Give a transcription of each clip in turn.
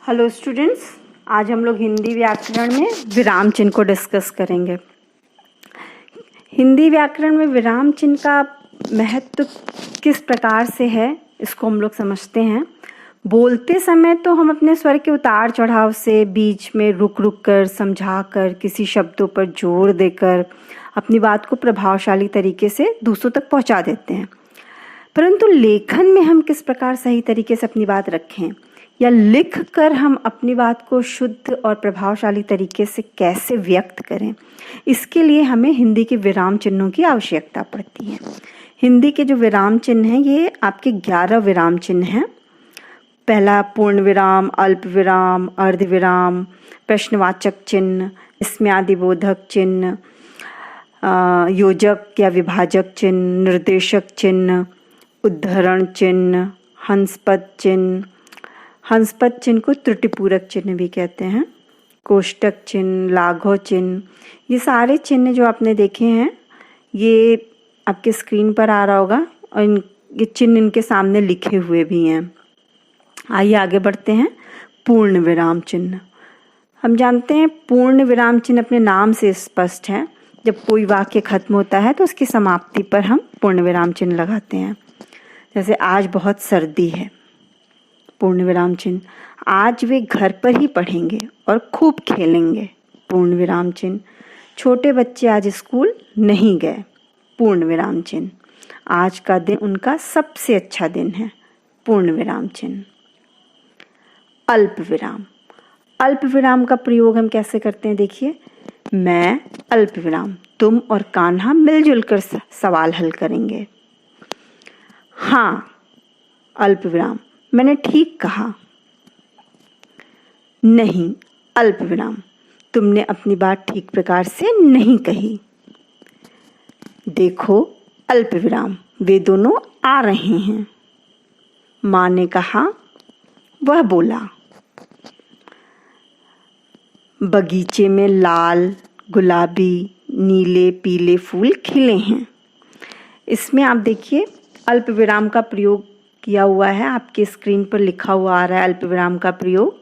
Hello students, आज हम लोग हिंदी व्याकरण में विराम चिन्ह को डिस्कस करेंगे। हिंदी व्याकरण में विराम चिन्ह का महत्व किस प्रकार से है, इसको हम लोग समझते हैं। बोलते समय तो हम अपने स्वर के उतार चढ़ाव से, बीच में रुक रुक कर, समझा कर, किसी शब्दों पर जोर देकर अपनी बात को प्रभावशाली तरीके से दूसरों तक पहुंचा देते हैं। परंतु लेखन में हम किस प्रकार सही तरीके से अपनी बात रखें या लिख कर हम अपनी बात को शुद्ध और प्रभावशाली तरीके से कैसे व्यक्त करें, इसके लिए हमें हिंदी के विराम चिन्हों की आवश्यकता पड़ती है। हिंदी के जो विराम चिन्ह हैं ये आपके 11 विराम चिन्ह हैं। पहला पूर्ण विराम, अल्प विराम, अर्ध विराम, प्रश्नवाचक चिन्ह, विस्मयादिबोधक चिन्ह, योजक या विभाजक चिन्ह, निर्देशक चिन्ह, उद्धरण चिन्ह, हंसपद चिन्ह। हंसपद चिन्ह को त्रुटिपूरक चिन्ह भी कहते हैं, कोष्टक चिन्ह, लाघव चिन्ह। ये सारे चिन्ह जो आपने देखे हैं ये आपके स्क्रीन पर आ रहा होगा और ये चिन्ह इनके सामने लिखे हुए भी हैं। आइए आगे बढ़ते हैं। पूर्ण विराम चिन्ह, हम जानते हैं पूर्ण विराम चिन्ह अपने नाम से स्पष्ट है। जब कोई वाक्य खत्म होता है तो उसकी समाप्ति पर हम पूर्ण विराम चिन्ह लगाते हैं। जैसे आज बहुत सर्दी है, पूर्ण विराम चिन्ह। आज वे घर पर ही पढ़ेंगे और खूब खेलेंगे, पूर्ण विराम चिन्ह। छोटे बच्चे आज स्कूल नहीं गए, पूर्ण विराम चिन्ह। आज का दिन उनका सबसे अच्छा दिन है, पूर्ण विराम चिन्ह। अल्प विराम, अल्प विराम का प्रयोग हम कैसे करते हैं, देखिए। मैं अल्प विराम, तुम और कान्हा मिलजुल कर सवाल हल करेंगे। हाँ, अल्प विराम, मैंने ठीक कहा। नहीं, अल्प विराम, तुमने अपनी बात ठीक प्रकार से नहीं कही। देखो, अल्प विराम, वे दोनों आ रहे हैं। माँ ने कहा, वह बोला। बगीचे में लाल, गुलाबी, नीले, पीले फूल खिले हैं। इसमें आप देखिए अल्प विराम का प्रयोग किया हुआ है, आपके स्क्रीन पर लिखा हुआ आ रहा है अल्प विराम का प्रयोग,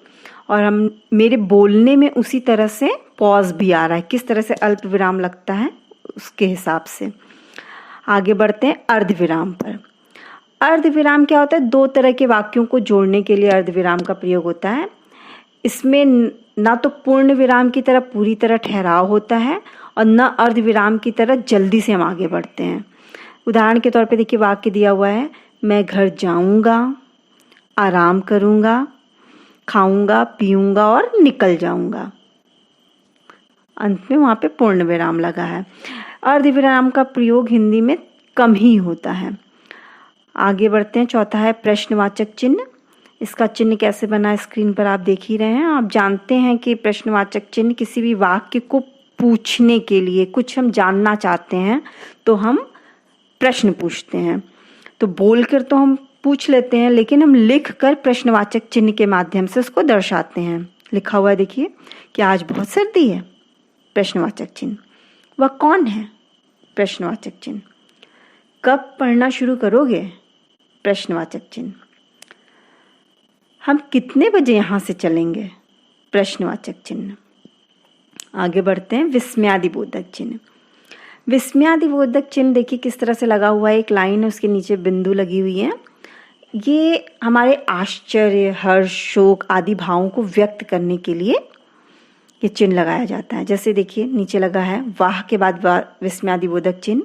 और हम मेरे बोलने में उसी तरह से पॉज भी आ रहा है, किस तरह से अल्प विराम लगता है उसके हिसाब से। आगे बढ़ते हैं अर्ध विराम पर। अर्ध विराम क्या होता है, दो तरह के वाक्यों को जोड़ने के लिए अर्ध विराम का प्रयोग होता है। इसमें ना तो पूर्ण विराम की तरह पूरी तरह ठहराव होता है और न अर्ध विराम की तरह जल्दी से हम आगे बढ़ते हैं। उदाहरण के तौर पे देखिए वाक्य दिया हुआ है, मैं घर जाऊंगा, आराम करूंगा, खाऊंगा, पीऊंगा और निकल जाऊंगा। अंत में वहां पे पूर्ण विराम लगा है। अर्ध विराम का प्रयोग हिंदी में कम ही होता है। आगे बढ़ते हैं। चौथा है प्रश्नवाचक चिन्ह। इसका चिन्ह कैसे बना है स्क्रीन पर आप देख ही रहे हैं। आप जानते हैं कि प्रश्नवाचक चिन्ह किसी भी वाक्य को पूछने के लिए, कुछ हम जानना चाहते हैं तो हम प्रश्न पूछते हैं। तो बोलकर तो हम पूछ लेते हैं, लेकिन हम लिख कर प्रश्नवाचक चिन्ह के माध्यम से उसको दर्शाते हैं। लिखा हुआ है देखिए कि आज बहुत सर्दी है, प्रश्नवाचक चिन्ह। वह कौन है, प्रश्नवाचक चिन्ह। कब पढ़ना शुरू करोगे, प्रश्नवाचक चिन्ह। हम कितने बजे यहाँ से चलेंगे, प्रश्नवाचक चिन्ह। आगे बढ़ते हैं। विस्मयादिबोधक चिन्ह। विस्मयादिबोधक चिन्ह देखिए किस तरह से लगा हुआ है, एक लाइन है, उसके नीचे बिंदु लगी हुई है। ये हमारे आश्चर्य, हर्ष, शोक आदि भावों को व्यक्त करने के लिए ये चिन्ह लगाया जाता है। जैसे देखिए नीचे लगा है वाह के बाद विस्मयादिबोधक चिन्ह।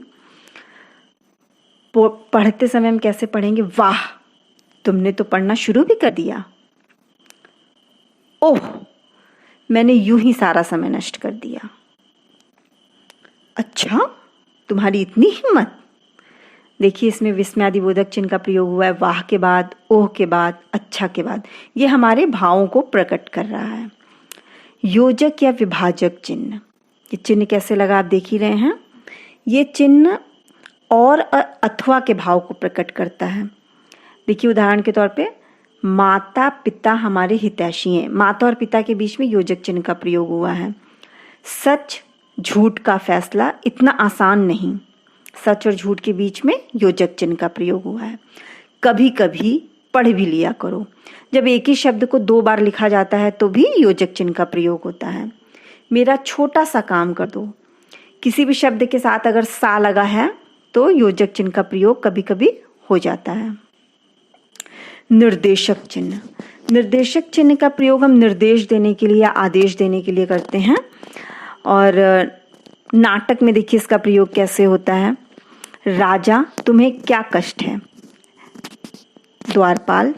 पढ़ते समय हम कैसे पढ़ेंगे, वाह, तुमने तो पढ़ना शुरू भी कर दिया। ओह, मैंने यूं ही सारा समय नष्ट कर दिया। अच्छा, तुम्हारी इतनी हिम्मत। देखिए इसमें विस्मयादिबोधक चिन्ह का प्रयोग हुआ है वाह के बाद, ओह के बाद, अच्छा के बाद। ये हमारे भावों को प्रकट कर रहा है। योजक या विभाजक चिन्ह, ये चिन्ह कैसे लगा आप देख ही रहे हैं। ये चिन्ह और अथवा के भाव को प्रकट करता है। देखिए उदाहरण के तौर पे, माता पिता हमारे हितैषी हैं। माता और पिता के बीच में योजक चिन्ह का प्रयोग हुआ है। सच झूठ का फैसला इतना आसान नहीं, सच और झूठ के बीच में योजक चिन्ह का प्रयोग हुआ है। कभी कभी पढ़ भी लिया करो। जब एक ही शब्द को 2 बार लिखा जाता है तो भी योजक चिन्ह का प्रयोग होता है। मेरा छोटा सा काम कर दो, किसी भी शब्द के साथ अगर सा लगा है तो योजक चिन्ह का प्रयोग कभी कभी हो जाता है। निर्देशक चिन्ह, निर्देशक चिन्ह का प्रयोग हम निर्देश देने के लिए या आदेश देने के लिए करते हैं। और नाटक में देखिए इसका प्रयोग कैसे होता है। राजा, तुम्हें क्या कष्ट है? द्वारपाल,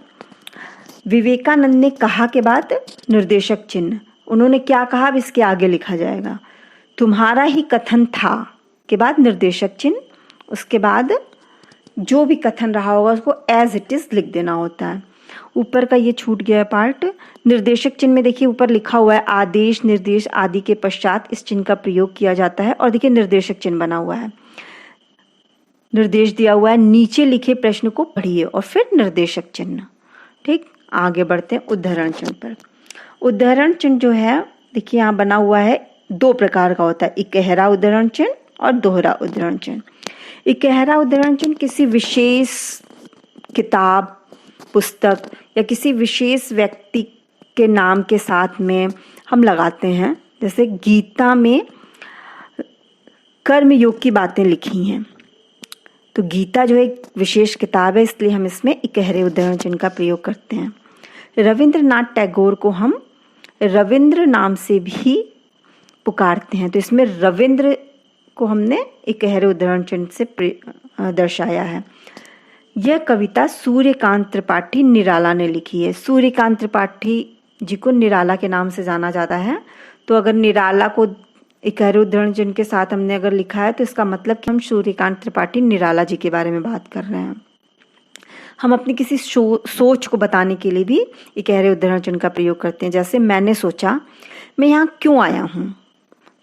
विवेकानंद ने कहा के बाद निर्देशक चिन्ह, उन्होंने क्या कहा अब इसके आगे लिखा जाएगा। तुम्हारा ही कथन था के बाद निर्देशक चिन्ह, उसके बाद जो भी कथन रहा होगा उसको एज इट इज लिख देना होता है। ऊपर का ये छूट गया पार्ट। निर्देशक चिन्ह में देखिए ऊपर लिखा हुआ है आदेश, निर्देश आदि के पश्चात इस चिन्ह का प्रयोग किया जाता है। और देखिए निर्देशक चिन्ह बना हुआ है, निर्देश दिया हुआ है, नीचे लिखे प्रश्न को पढ़िए और फिर निर्देशक चिन्ह। ठीक, आगे बढ़ते हैं उदाहरण चिन्ह पर। उदाहरण चिन्ह जो है देखिए यहाँ बना हुआ है, 2 प्रकार का होता है, इकहरा उदाहरण चिन्ह और दोहरा उदाहरण चिन्ह। इकहरा उदाहरण चिन्ह किसी विशेष किताब, पुस्तक या किसी विशेष व्यक्ति के नाम के साथ में हम लगाते हैं। जैसे गीता में कर्म योग की बातें लिखी हैं, तो गीता जो एक विशेष किताब है इसलिए हम इसमें इकहरे उदाहरण चिन्ह का प्रयोग करते हैं। रविंद्रनाथ टैगोर को हम रविंद्र नाम से भी पुकारते हैं, तो इसमें रविंद्र को हमने इकहरे उदाहरण चिन्ह से दर्शाया है। यह कविता सूर्यकांत त्रिपाठी निराला ने लिखी है। सूर्यकांत त्रिपाठी जी को निराला के नाम से जाना जाता है, तो अगर निराला को इकहरे उदाहरण चिन्ह के साथ हमने अगर लिखा है तो इसका मतलब कि हम सूर्यकांत त्रिपाठी निराला जी के बारे में बात कर रहे हैं। हम अपनी किसी सोच को बताने के लिए भी इकहरे उदाहरण चिन्ह का प्रयोग करते हैं। जैसे मैंने सोचा मैं यहाँ क्यों आया हूँ,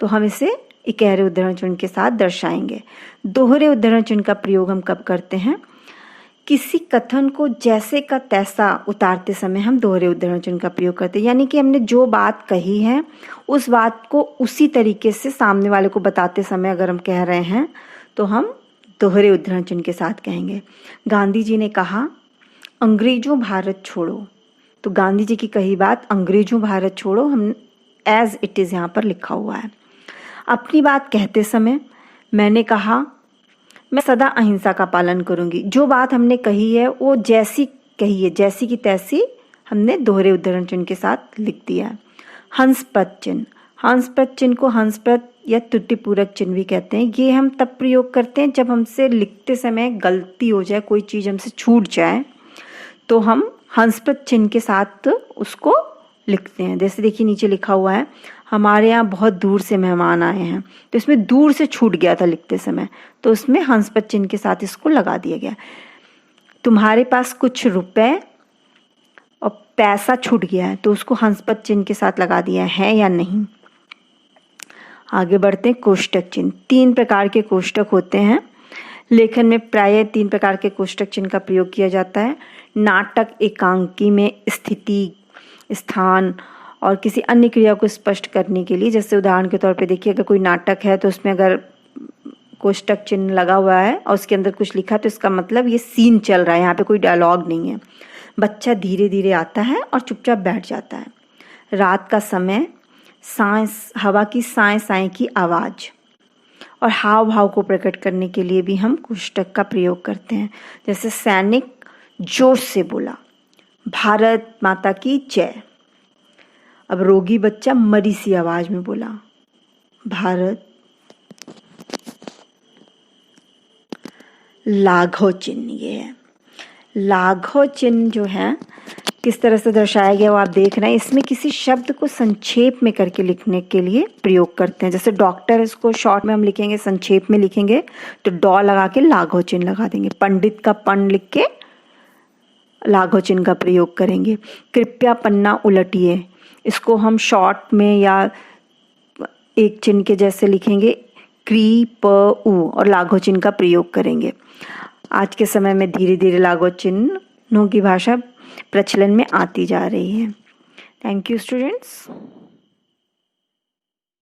तो हम इसे इकहरे उदाहरण चिन्ह के साथ दर्शाएंगे। दोहरे उदाहरण चिन्ह का प्रयोग हम कब करते हैं? किसी कथन को जैसे का तैसा उतारते समय हम दोहरे उदाहरण चिन्ह का प्रयोग करते हैं। यानी कि हमने जो बात कही है उस बात को उसी तरीके से सामने वाले को बताते समय अगर हम कह रहे हैं तो हम दोहरे उदाहरण चिन्ह के साथ कहेंगे। गांधी जी ने कहा अंग्रेजों भारत छोड़ो, तो गांधी जी की कही बात अंग्रेजों भारत छोड़ो हम एज इट इज़ यहाँ पर लिखा हुआ है। अपनी बात कहते समय मैंने कहा मैं सदा अहिंसा का पालन करूंगी। जो बात हमने कही है वो जैसी कही है, जैसी की तैसी हमने दोहरे उदाहरण चिन्ह के साथ लिख दिया है। हंसपद चिन्ह, हंसपद चिन्ह को हंसपद या त्रुटिपूरक चिन्ह भी कहते हैं। ये हम तब प्रयोग करते हैं जब हमसे लिखते समय गलती हो जाए, कोई चीज़ हमसे छूट जाए, तो हम हंसपद चिन्ह के साथ उसको लिखते हैं। जैसे देखिए नीचे लिखा हुआ है हमारे यहाँ बहुत दूर से मेहमान आए हैं, तो इसमें दूर से छूट गया था लिखते समय, तो उसमें हंसपद चिन्ह के साथ इसको लगा दिया गया। तुम्हारे पास कुछ रुपए और पैसा छूट गया है, तो उसको हंसपद चिन्ह के साथ लगा दिया है या नहीं। आगे बढ़ते हैं कोष्टक चिन्ह। 3 प्रकार के कोष्टक होते हैं। लेखन में प्रायः 3 प्रकार के कोष्टक चिन्ह का प्रयोग किया जाता है। नाटक एकांकी में स्थिति, स्थान और किसी अन्य क्रिया को स्पष्ट करने के लिए, जैसे उदाहरण के तौर पे देखिए अगर कोई नाटक है तो उसमें अगर कोष्टक चिन्ह लगा हुआ है और उसके अंदर कुछ लिखा तो इसका मतलब ये सीन चल रहा है, यहाँ पे कोई डायलॉग नहीं है। बच्चा धीरे धीरे आता है और चुपचाप बैठ जाता है। रात का समय, हवा की साए साए की आवाज़ और हाव भाव को प्रकट करने के लिए भी हम कोष्टक का प्रयोग करते हैं। जैसे सैनिक जोश से बोला भारत माता की जय। अब रोगी बच्चा मरी सी आवाज में बोला भारत। लाघव चिन्ह ये है। लाघव चिन्ह जो है किस तरह से दर्शाया गया वो आप देख रहे हैं। इसमें किसी शब्द को संक्षेप में करके लिखने के लिए प्रयोग करते हैं। जैसे डॉक्टर, इसको शॉर्ट में हम लिखेंगे, संक्षेप में लिखेंगे तो डॉ लगा के लाघव चिन्ह लगा देंगे। पंडित का पन लिख के लाघव चिन्ह का प्रयोग करेंगे। कृपया पन्ना उलटिए, इसको हम शॉर्ट में या एक चिन्ह के जैसे लिखेंगे, क्री प उ और लाघव चिन्ह का प्रयोग करेंगे। आज के समय में धीरे धीरे लाघव चिन्हों की भाषा प्रचलन में आती जा रही है। Thank you students.